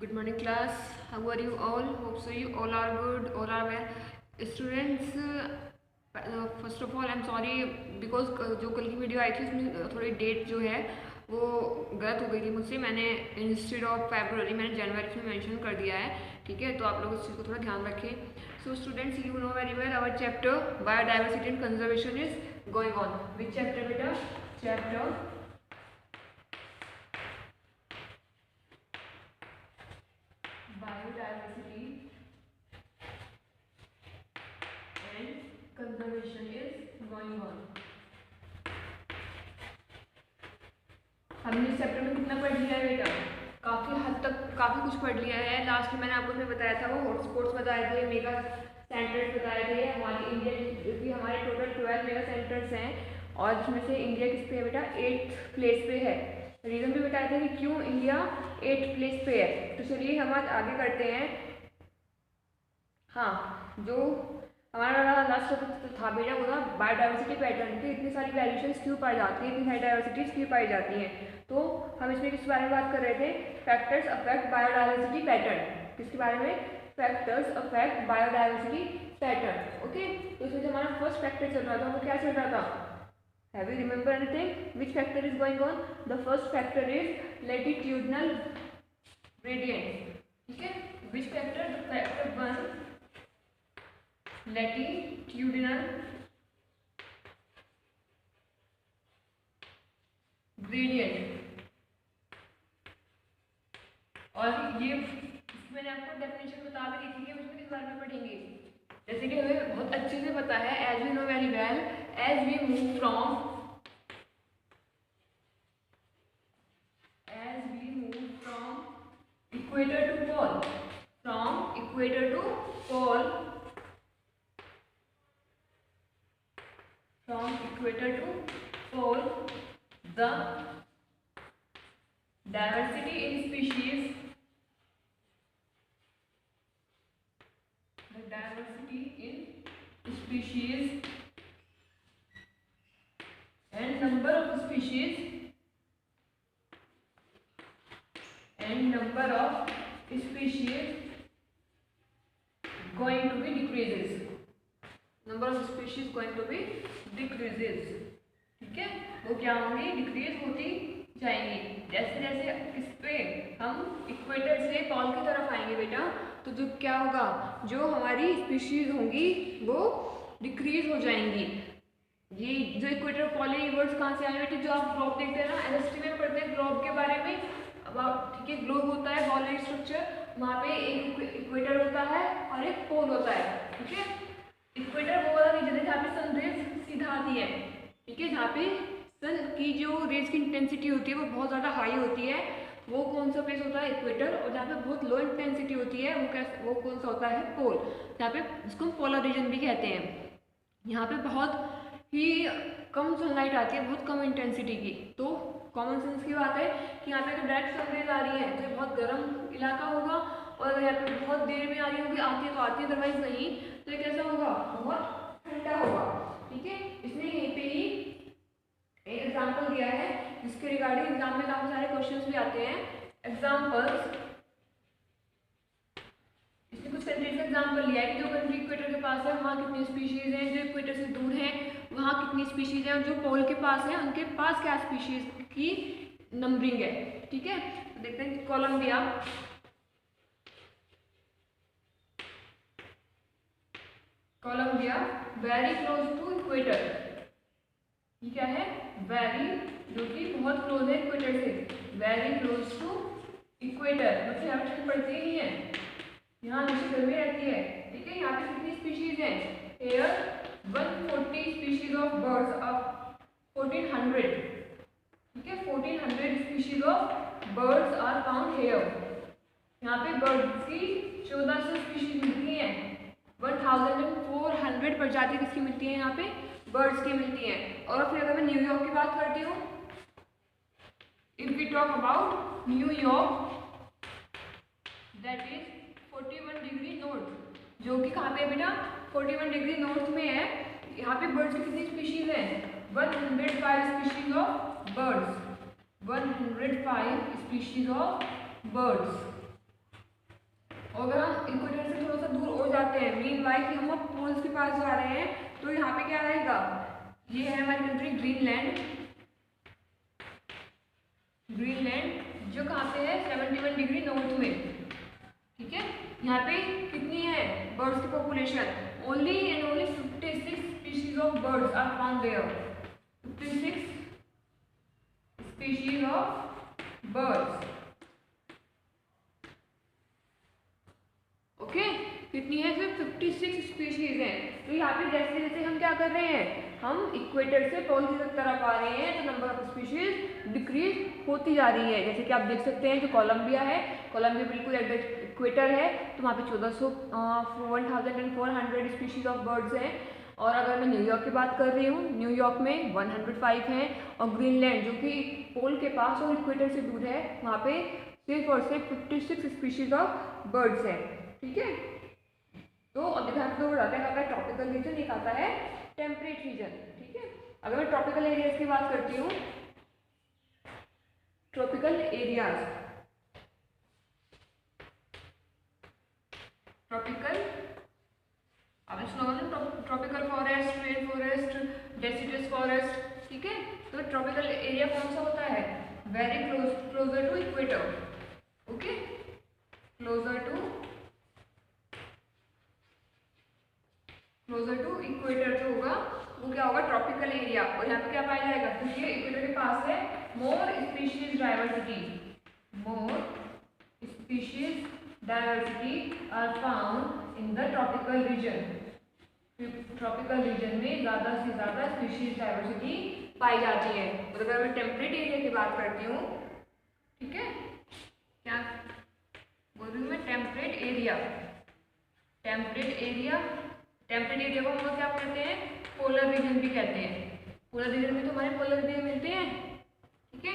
Good morning class. How are you all? Hope so you all are good, all are well. Students, first of all I am sorry because जो कल की video आई थी उसमें थोड़ी date जो है वो गलत हो गई थी मुझसे। मैंने इंस्टेड ऑफ फरवरी मैंने जनवरी में मेंशन कर दिया है, ठीक है। तो आप लोग इस चीज़ को थोड़ा ध्यान रखें। So students, you know very well our chapter biodiversity and conservation is going on. Which chapter बेटा? Chapter biodiversity and conservation is going on। हमने इस चैप्टर में कितना पढ़ लिया है बेटा? काफ़ी हद तक काफ़ी कुछ पढ़ लिया है। लास्ट में मैंने आपको बताया था, वो हॉटस्पॉट्स बताए थे, मेगा सेंटर्स बताए थे। हमारी इंडिया की हमारे टोटल 12 मेगा सेंटर्स हैं और जिसमें से इंडिया किस पे है बेटा? 8th प्लेस पे है। रीज़न भी बताया था कि क्यों इंडिया 8th प्लेस पे है। तो चलिए हम आज आगे करते हैं। हाँ, जो हमारा लास्ट टॉपिक था बेटा वो था बायोडाइवर्सिटी पैटर्न की। इतनी सारी वेरिएशंस क्यों पाई जाती है, इतनी सारी डाइवर्सिटीज क्यों पाई जाती हैं। तो हम इसमें किस बारे में बात कर रहे थे? Factors affect biodiversity pattern. किसके बारे में? Factors affect biodiversity pattern. Okay, तो इसमें जो हमारा फर्स्ट फैक्टर चल रहा था वो क्या चल रहा था? Have you remember anything? Which factor is going on? The first factor is latitudinal gradient. ठीक है? Which factor? The factor 1, latitudinal gradient। और ये मैंने आपको डेफिनेशन बता भी दी थी कि हम इसमें किस बारे में पढ़ेंगे। जैसे कि हमें बहुत अच्छे से पता है, as we know very well, as we move from equator to pole, from equator to pole, from equator to pole, the diversity in species, the diversity in species and number of species going to be decreases, number of species going to be decreases। ठीक है, वो क्या होंगी? Decrease होती जाएंगी। जैसे जैसे इस पे हम इक्वेटर से पोल की तरफ आएंगे बेटा, तो जो क्या होगा? जो हमारी स्पीशीज होंगी वो डिक्रीज हो जाएंगी। ये जो इक्वेटर पोल है, वर्ड्स कहाँ से आए बेटे? जो आप ग्लोब देखते हैं ना, एनएसटी में पढ़ते हैं ग्लोब के बारे में। ठीक है, ग्लोब होता है बॉल लाइक स्ट्रक्चर, वहाँ पे एक इक्वेटर होता है और एक पोल होता है। ठीक है, इक्वेटर वो वाला रीजन है जहाँ पे सन रेज सीधा आती है। ठीक है, जहाँ पे सन की जो रेज की इंटेंसिटी होती है वो बहुत ज़्यादा हाई होती है, वो कौन सा प्लेस होता है? इक्वेटर। और जहाँ पे बहुत लो इंटेंसिटी होती है वो कौन सा होता है? पोल। जहाँ पे जिसको हम पोलर रीजन भी कहते हैं। यहाँ पे बहुत ही कम सनलाइट आती है, बहुत कम इंटेंसिटी की। तो कॉमन सेंस की बात है कि यहाँ पे तो डायरेक्ट सनरेज आ रही है तो ये बहुत गर्म इलाका होगा, और अगर यहाँ पे बहुत देर में आ रही होगी, आती है तो आती है, अदरवाइज नहीं, तो ये कैसा होगा? बहुत ठंडा होगा। ठीक है, इसने यहीं पे ही एक एग्जाम्पल दिया है जिसके रिगार्डिंग एग्जाम में काफी सारे क्वेश्चंस भी आते हैं। एग्जाम्पल्स, इसने कुछ कंट्रीज का एग्जाम्पल लिया है कि जो कंट्री इक्वेटर के पास है वहाँ कितनी स्पीशीज हैं, जो इक्वेटर से दूर है वहाँ कितनी स्पीशीज है, और जो पोल के पास है उनके पास क्या स्पीशीज की नंबरिंग है। ठीक है, तो देखते हैं Colombia, Colombia very close to equator. ये क्या है? वेरी, जो कि बहुत क्लोज है इक्वेटर से, वेरी क्लोज टू इक्वेटर। मतलब यहाँ पे ठंड पड़ती ही है, यहाँ नीचे गर्मी रहती है। ठीक है, यहाँ पे कितनी स्पीशीज हैं? Here 140 species of birds of 1400। ठीक है, 1400 species of birds are found here. यहाँ पे बर्ड्स की 1400 स्पीशीज मिलती हैं। 1400 प्रजाति किसकी मिलती है? यहाँ पे बर्ड्स की मिलती हैं। और फिर अगर मैं न्यूयॉर्क की बात करती हूँ, if we talk about New York, that is 41 degree north, जो कि कहाँ पे है बेटा? 41 डिग्री नॉर्थ में है। यहाँ पे बर्ड्स की कितनी स्पीशीज है? 105 species of birds, 105 species of birds. और अगर हम इक्वेटर से थोड़ा सा दूर हो जाते हैं, मीन वाई कि हम अब पोल्स के पास जा रहे हैं, तो यहाँ पे क्या रहेगा, ये है हमारी कंट्री ग्रीनलैंड। ग्रीनलैंड जो कहाँ पे है 71 डिग्री नॉर्थ में, ठीक है। यहाँ पे कितनी है बर्ड्स की population, only and only 56 species of birds are found there. 56 species of birds, okay. कितनी है, सिर्फ 56 स्पीशीज हैं। तो यहाँ पे जैसे जैसे हम क्या कर रहे हैं, हम इक्वेटर से पोल की तरफ आ रहे हैं, तो नंबर ऑफ स्पीशीज डिक्रीज होती जा रही है। जैसे कि आप देख सकते हैं जो कोलंबिया है, कोलंबिया बिल्कुल इक्वेटर है, तो वहाँ पे 1400 स्पीशीज ऑफ बर्ड्स हैं। और अगर मैं न्यूयॉर्क की बात कर रही हूँ, न्यूयॉर्क में 105 हैं। और ग्रीनलैंड जो कि पोल के पास और इक्वेटर से दूर है, वहाँ पे सिर्फ और सिर्फ 56 स्पीशीज ऑफ बर्ड्स हैं, ठीक है। तो अब ध्यान से बताते हैं, अगर ट्रॉपिकल रीजन, एक आता है टेम्परेट रीजन, ठीक है। अगर मैं ट्रॉपिकल एरियाज की बात करती हूँ, ट्रॉपिकल एरियाज, ट्रॉपिकल, आपने सुना होगा ना, tropical forest, rain forest, deciduous forest, ठीक है। तो ट्रॉपिकल एरिया कौन सा होता है, very closer to equator, okay, closer to equator जो होगा वो क्या होगा, ट्रॉपिकल एरिया। और यहाँ पे क्या पाया जाएगा, क्योंकि ये इक्वेटर के पास है, more species diversity, more species diversity are found in the tropical region. Tropical region में ज़्यादा से ज़्यादा स्पीशीज डाइवर्सिटी पाई जाती है। और अगर मैं टेम्परेट एरिया की बात करती हूँ, ठीक है, क्या बोल रही हूँ मैं, temperate area, temperate area, temperate area को हम लोग क्या कहते हैं, पोलर रीजन भी कहते हैं। पोलर रीजन में तो हमारे पोलर एरिया मिलते हैं, ठीक है,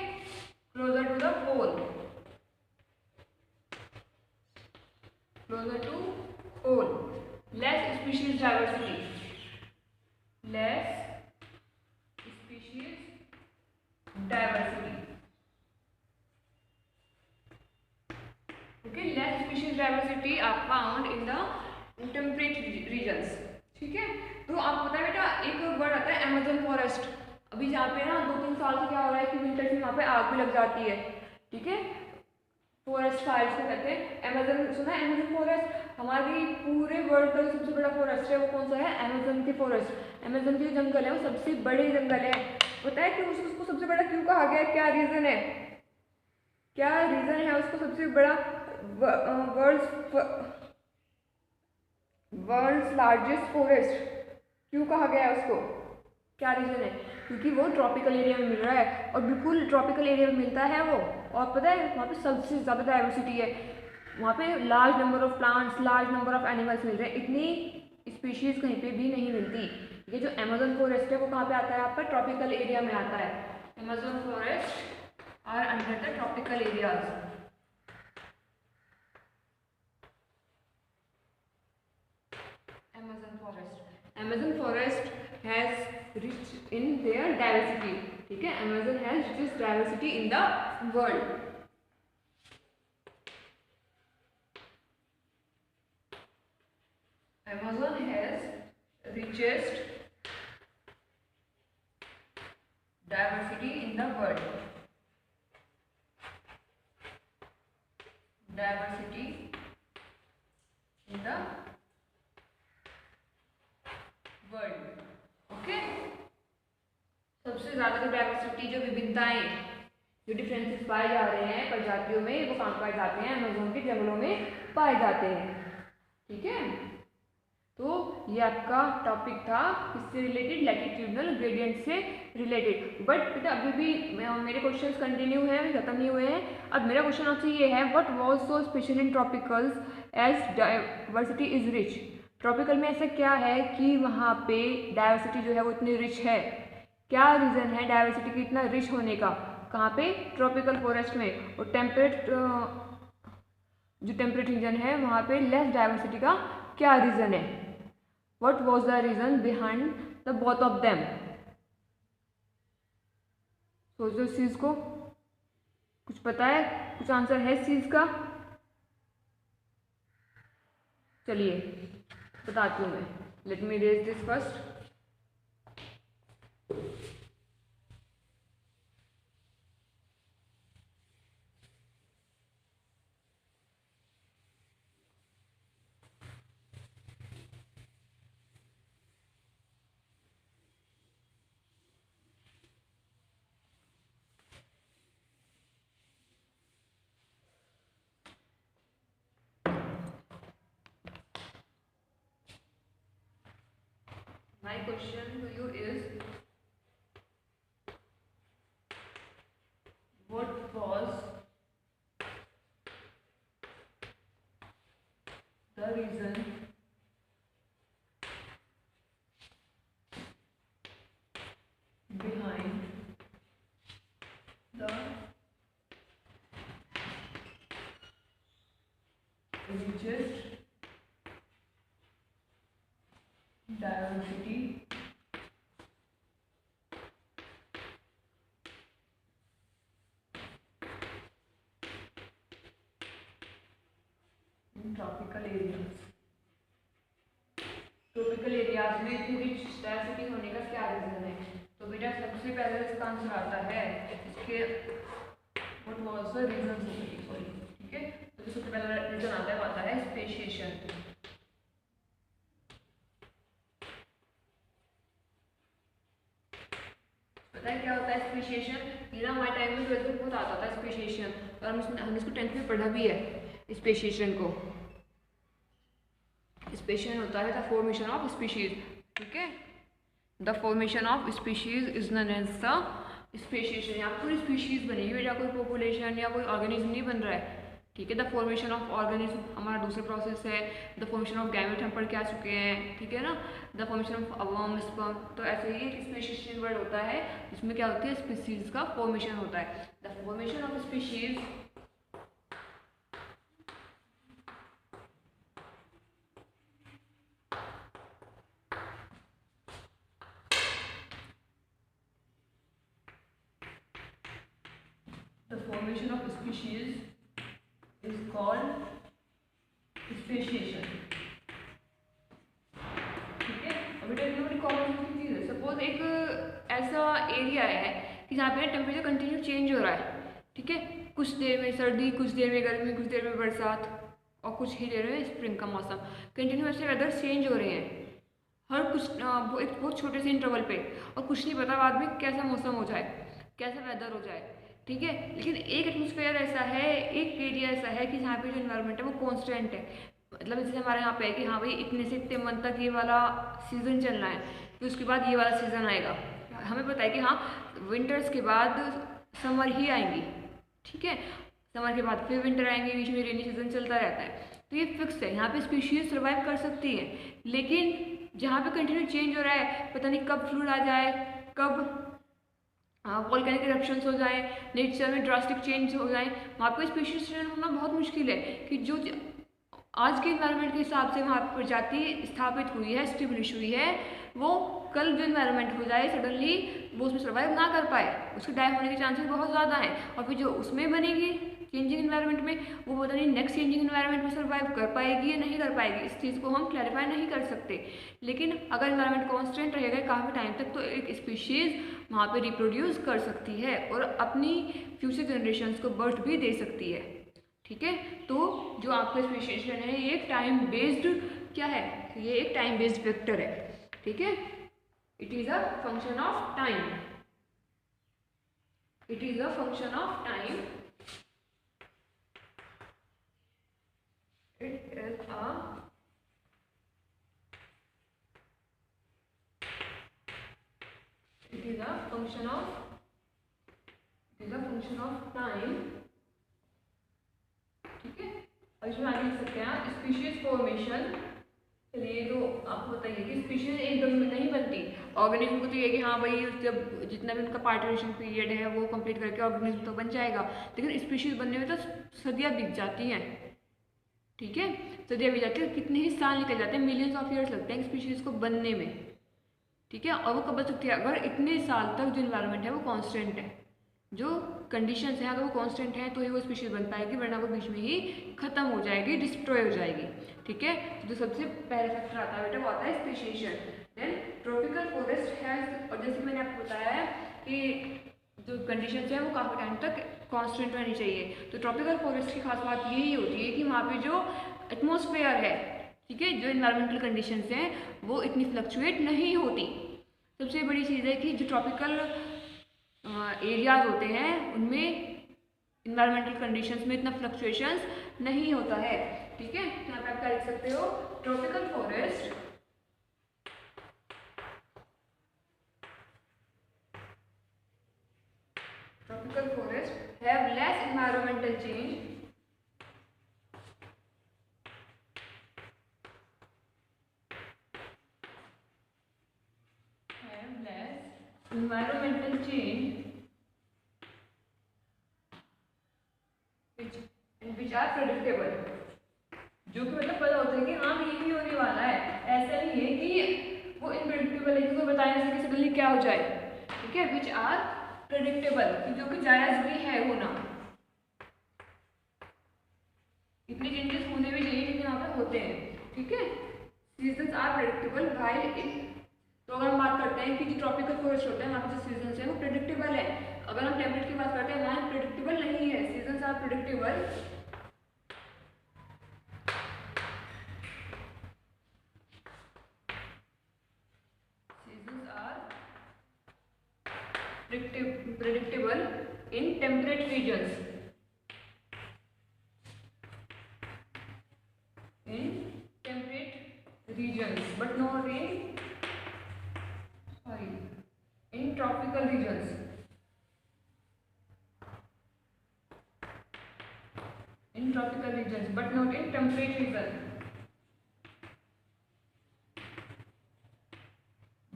closer to the pole, closer to pole, less species diversity, less species diversity, okay, less species diversity are found in the temperate regions, ठीक है। तो आपको पता है बेटा, एक वर्ड आता है अमेजन फॉरेस्ट। अभी जहाँ पे ना 2-3 साल से क्या हो रहा है कि विंटर में वहाँ पे आग भी लग जाती है, ठीक है, फॉरेस्ट फायर्स को कहते हैं। अमेजन सुना है, अमेजन फॉरेस्ट हमारी पूरे वर्ल्ड का सबसे बड़ा फॉरेस्ट है, वो कौन सा है, अमेजन की फॉरेस्ट। अमेजन के जंगल है वो सबसे बड़े जंगल है। पता है कि उसको सबसे बड़ा क्यों कहा गया, क्या रीजन है, क्या रीजन है उसको सबसे बड़ा वर्ल्ड्स लार्जेस्ट फॉरेस्ट क्यों कहा गया है उसको, क्या रीजन है, क्योंकि वो ट्रॉपिकल एरिया में मिल रहा है, और बिल्कुल ट्रॉपिकल एरिया में मिलता है वो। और पता है वहाँ पे सबसे ज़्यादा डाइवर्सिटी है, वहाँ पे large number of plants, large number of animals मिल रहे हैं, इतनी स्पीशीज़ कहीं पे भी नहीं मिलती। ये जो अमेजन फॉरेस्ट है वो कहाँ पे आता है, आपका ट्रॉपिकल एरिया में आता है। Amazon forest are under the tropical areas. Amazon forest has rich in their diversity, ठीक है, Amazon has richest diversity in the world. Amazon has richest diversity in the world. Diversity in the world, okay. सबसे ज़्यादा जो diversity, जो विभिन्नताएं, जो differences पाए जा रहे हैं प्रजातियों में, वो कहाँ पाए जाते हैं, अमेज़न के जंगलों में पाए जाते हैं, ठीक है। तो ये आपका टॉपिक था, किससे रिलेटेड, लैटिट्यूडनल ग्रेडियंट से रिलेटेड। बट बेटा अभी भी मेरे क्वेश्चंस कंटिन्यू हैं, अभी खत्म नहीं हुए हैं। अब मेरा क्वेश्चन आपसे ये है, what was so special in tropicals as diversity is rich. Tropical में ऐसा क्या है कि वहाँ पे डाइवर्सिटी जो है वो इतनी रिच है, क्या रीज़न है डाइवर्सिटी की इतना रिच होने का, कहाँ पे, ट्रॉपिकल फॉरेस्ट में। और टेम्परेट जो टेम्परेट रीजन है वहाँ पे लेस डाइवर्सिटी का क्या रीज़न है, what was the reason behind the both of them. सोचो इस चीज़ को, कुछ पता है, कुछ आंसर है इस चीज़ का। चलिए बताती हूँ मैं, let me raise this first. My question to you is, what was the reason behind the religious diversity in tropical areas? Tropical areas में इतनी रिच डाइवर्सिटी होने का क्या रीजन है? तो बेटा सबसे पहले इसका आंसर आता है इसके what was the reason, sorry, ठीक है। तो जो सबसे पहला रीजन आता है वो आता है स्पेशिएशन। पता है क्या होता है स्पेशिएशन? ये ना हमारे टाइम में 12th में बहुत आता था स्पेशिएशन, और हम इसको 10th में पढ़ा भी है स्पेशिएशन को। स्पेशिएशन होता है द फॉर्मेशन ऑफ स्पीशीज, ठीक है। The formation of species is known as the speciation. यहाँ पर पूरी स्पीशीज बनी हुई है, कोई पॉपुलेशन या कोई ऑर्गेनिज्म नहीं बन रहा है, ठीक है। द फॉर्मेशन ऑफ ऑर्गेनिज्म हमारा दूसरा प्रोसेस है। द फॉर्मेशन ऑफ गैमेट हम पढ़ के आ चुके हैं, ठीक है ना। The formation of worm, sperm, तो ऐसे ही एक स्पेशिएशन वर्ड होता है जिसमें क्या होती है स्पीशीज का फॉर्मेशन होता है। The formation of species is called speciation, ठीक है। अभी बड़ी कॉमन चीज़ है, सपोज एक ऐसा एरिया है कि जहाँ पे टेम्परेचर कंटिन्यू चेंज हो रहा है, ठीक है। कुछ देर में सर्दी, कुछ देर में गर्मी, कुछ देर में बरसात, और कुछ ही देर में स्प्रिंग का मौसम। कंटिन्यू ऐसे वेदर चेंज हो रहे हैं हर कुछ एक बहुत छोटे से इंटरवल पे, और कुछ नहीं पता बाद में कैसा मौसम हो जाए, कैसा वेदर हो जाए, ठीक है। लेकिन एक एटमॉस्फेयर ऐसा है, एक एरिया ऐसा है कि जहाँ पे जो इन्वायरमेंट है वो कांस्टेंट है। मतलब जैसे हमारे यहाँ पे है कि हाँ भाई इतने से इतने मंथ तक ये वाला सीज़न चलना है, फिर उसके बाद ये वाला सीज़न आएगा। हमें पता है कि हाँ विंटर्स के बाद समर ही आएंगी, ठीक है। समर के बाद फिर विंटर आएंगे, बीच में रेनी सीजन चलता रहता है, तो ये फिक्स है। यहाँ पे स्पीशीज सर्वाइव कर सकती है। लेकिन जहाँ पे कंटिन्यू चेंज हो रहा है, पता नहीं कब फ्लूड आ जाए, कब वॉल्केनिक इरप्शंस हो जाए, नेचर में ड्रास्टिक चेंज हो जाए, वहाँ पर स्पीशीज होना बहुत मुश्किल है। कि जो आज के इन्वायरमेंट के हिसाब से वहाँ पर प्रजाति स्थापित हुई है, स्टेब्लिश हुई है, वो कल जो इन्वायरमेंट हो जाए सडनली वो उसमें सर्वाइव ना कर पाए, उसके डाई होने के चांसेस बहुत ज़्यादा हैं। और फिर जो उसमें बनेगी चेंजिंग इन्वायरमेंट में, वो पता नहीं नेक्स्ट चेंजिंग इन्वायरमेंट में सर्वाइव कर पाएगी या नहीं कर पाएगी, इस चीज़ को हम क्लैरिफाई नहीं कर सकते। लेकिन अगर इन्वायरमेंट कॉन्स्टेंट रहेगा काफ़ी टाइम तक, तो एक स्पीशीज़ वहाँ पे रिप्रोड्यूस कर सकती है और अपनी फ्यूचर जनरेशन्स को बर्थ भी दे सकती है, ठीक है। तो जो आपका स्पेशिएशन है ये एक टाइम बेस्ड क्या है, ये एक टाइम बेस्ड वेक्टर है, ठीक है। It is a function of time, it is a function of time, it is a function of time, ठीक है। और इसमें आगे लिख सकते हैं स्पीशीज फॉर्मेशन। चलिए तो आपको बताइए कि स्पीशीज एकदम नहीं बनती। ऑर्गेनिज्म को तो ये कि हाँ भाई जब जितना भी उनका पार्टिशन पीरियड है वो कंप्लीट करके ऑर्गेनिज्म तो बन जाएगा, लेकिन स्पीशीज बनने में तो सदियाँ बीत जाती हैं, ठीक है। सदियाँ बीत जाती है, कितने ही साल निकल जाते हैं, मिलियंस ऑफ ईयर्स लगते हैं स्पीशीज को बनने में, ठीक है। और वो कब बन सकती है, अगर इतने साल तक जो इन्वायरमेंट है वो कांस्टेंट है, जो कंडीशंस हैं अगर वो कांस्टेंट हैं तो ही वो स्पीशीज बन पाएगी, वरना वो बीच में ही खत्म हो जाएगी, डिस्ट्रॉय हो जाएगी। ठीक है, जो सबसे पहला फैक्टर आता है बेटा वो आता है speciation. Then tropical forest has, और जैसे मैंने आपको बताया है कि जो कंडीशंस हैं वो काफ़ी टाइम तक कांस्टेंट रहनी चाहिए। तो ट्रॉपिकल फॉरेस्ट की खास बात यही होती है कि वहाँ पे जो एटमॉस्फेयर है, ठीक है, जो इन्वायरमेंटल कंडीशंस हैं वो इतनी फ्लक्चुएट नहीं होती। सबसे बड़ी चीज़ है कि जो ट्रॉपिकल एरियाज होते हैं उनमें इन्वायरमेंटल कंडीशंस में इतना फ्लक्चुएशंस नहीं होता है। ठीक है, यहाँ पे आप क्या लिख सकते हो, tropical forest have less environmental change which are predictable, जो कि मतलब पता होता है कि हाँ ये भी होने वाला है, ऐसा नहीं है कि वो इनप्रेडिक्टेबल है कि कोई बता नहीं सके सडनली क्या हो जाए। ठीक है, विच आर प्रेडिक्टेबल, जो कि जायज भी है होना, इतने चेंजेस होने भी चाहिए लेकिन यहाँ पे होते हैं। ठीक है, seasons are predictable while in, तो अगर हम बात करते हैं कि जो ट्रॉपिकल फॉरेस्ट होते हैं वहाँ पे जो सीजन्स हैं वो प्रेडिक्टेबल है। अगर हम टेम्परेट की बात करते हैं वहाँ प्रेडिक्टेबल नहीं है, seasons are predictable. predictable in temperate regions, but not in tropical regions. In tropical regions, but not in temperate regions.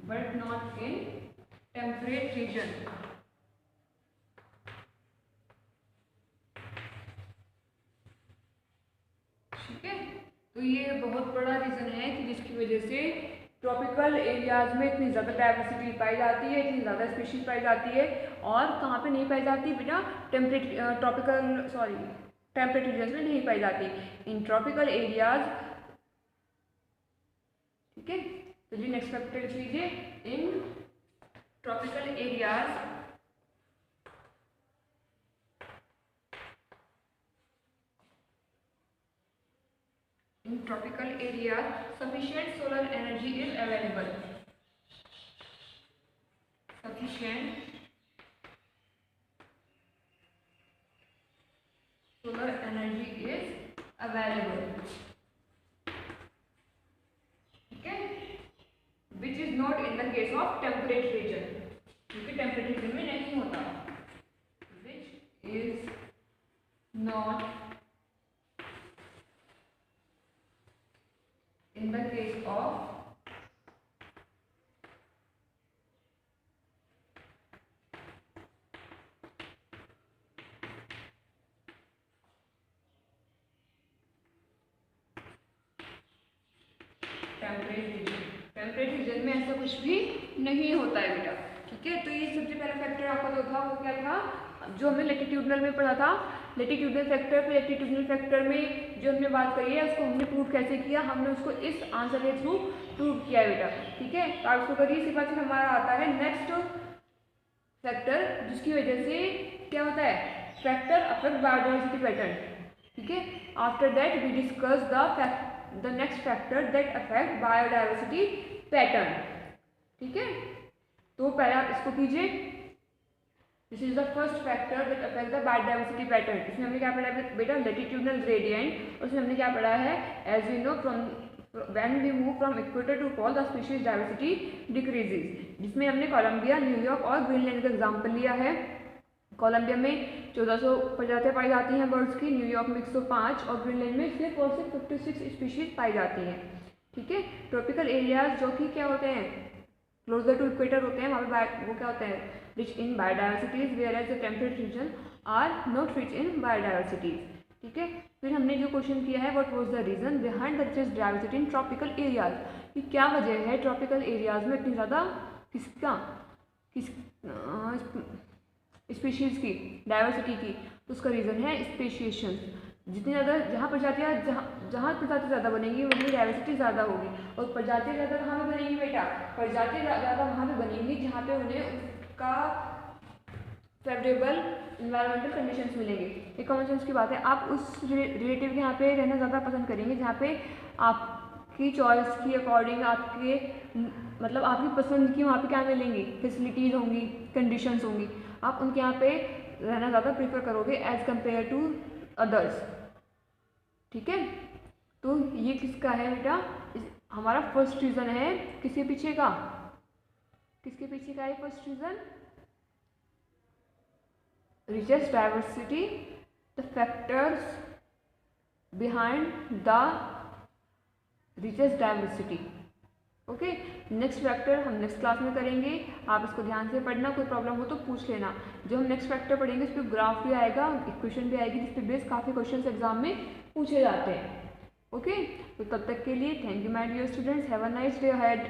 But not in temperate region. ठीक है, तो ये बहुत बड़ा रीजन है कि जिसकी वजह से ट्रॉपिकल एरियाज में इतनी ज़्यादा डाइवर्सिटी पाई जाती है, इतनी ज़्यादा स्पीशीज पाई जाती है। और कहाँ पे नहीं पाई जाती बेटा, टेम्परेट रीजन्स में नहीं पाई जाती, इन ट्रॉपिकल एरियाज। ठीक है, चलिए नेक्स्ट फैक्टर लिख लीजिए, इन tropical areas sufficient solar energy is available. Sufficient solar energy is available. Okay, which is not in the case of temperate region, क्योंकि टेम्परेट रीजन में नहीं होता, which is not in the case of temperate region में ऐसा कुछ भी नहीं होता है बेटा। ठीक है, तो ये सबसे पहला फैक्टर आपका जो था वो क्या था, जो हमने लैटिट्यूडनल में पढ़ा था, लैटिट्यूडनल फैक्टर। फिर लैटिट्यूडनल फैक्टर में जो हमने बात करी है उसको हमने प्रूव कैसे किया, हमने उसको इस आंसर के थ्रू प्रूव किया है बेटा। ठीक है, तो आप इसको करिए। इसी बात से हमारा आता है नेक्स्ट फैक्टर, जिसकी वजह से क्या होता है, फैक्टर अफेक्ट बायोडाइवर्सिटी पैटर्न। ठीक है, after that we discuss the next factor that affect biodiversity pattern. ठीक है, तो पहले आप इसको कीजिए, this is the first factor that affect the biodiversity pattern. इसमें हमने क्या पढ़ा है बेटा, लैटिट्यूडनल ग्रेडियंट। उसमें हमने क्या पढ़ा है, as we know from when we move from equator to pole the species diversity decreases, जिसमें हमने कोलंबिया, न्यूयॉर्क और ग्रीनलैंड का एग्जाम्पल लिया है। कोलंबिया में 1400 प्रजातियाँ पाई जाती हैं बर्ड्स की, न्यूयॉर्क में 105 और ग्रीनलैंड में सिर्फ और सिर्फ 56 स्पीशीज पाई जाती हैं। ठीक है, ट्रॉपिकल एरियाज जो कि क्या होते हैं, क्लोजर टू इक्वेटर होते हैं, वहाँ पे वो क्या होते हैं, rich in biodiversities, whereas the temperate region are not rich in biodiversities. ठीक है, फिर हमने जो क्वेश्चन किया है, what was the reason behind the rich diversity in tropical areas, कि क्या वजह है ट्रॉपिकल एरियाज में इतनी ज़्यादा स्पीशीज़ की, डाइवर्सिटी की, तो उसका रीज़न है स्पेशिएशन। जितनी ज़्यादा जहाँ प्रजातियाँ जहाँ प्रजाति ज़्यादा बनेंगी वहीं डाइवर्सिटी ज़्यादा होगी। और प्रजातियाँ ज़्यादा कहाँ पे बनेंगी बेटा? प्रजातियाँ ज़्यादा वहाँ पे बनेंगी जहाँ पे उन्हें उसका फेवरेबल इन्वायरमेंटल कंडीशंस मिलेंगे। ये कॉमन सेंस की बात है। आप उस रिलेटिव के यहाँ पे रहना ज़्यादा पसंद करेंगे जहाँ पे आपकी चॉइस की अकॉर्डिंग आपके मतलब आपकी पसंद की वहाँ पे क्या मिलेंगी, फैसिलिटीज़ होंगी, कंडीशंस होंगी, आप उनके यहाँ पे रहना ज़्यादा प्रेफर करोगे एज कम्पेयर टू अदर्स। ठीक है, तो ये किसका है बेटा? हमारा फर्स्ट रीज़न है किसके पीछे का? किसके पीछे का है first reason? richest diversity, the factors behind the richest diversity. Okay, next factor हम नेक्स्ट क्लास में करेंगे, आप इसको ध्यान से पढ़ना, कोई प्रॉब्लम हो तो पूछ लेना। जो हम नेक्स्ट फैक्टर पढ़ेंगे उस पर ग्राफ भी आएगा, इक्वेशन भी आएगी, जिस पे बेस काफ़ी क्वेश्चन एग्जाम में पूछे जाते हैं। ओके, तो तब तक के लिए thank you my dear students, have a nice day ahead.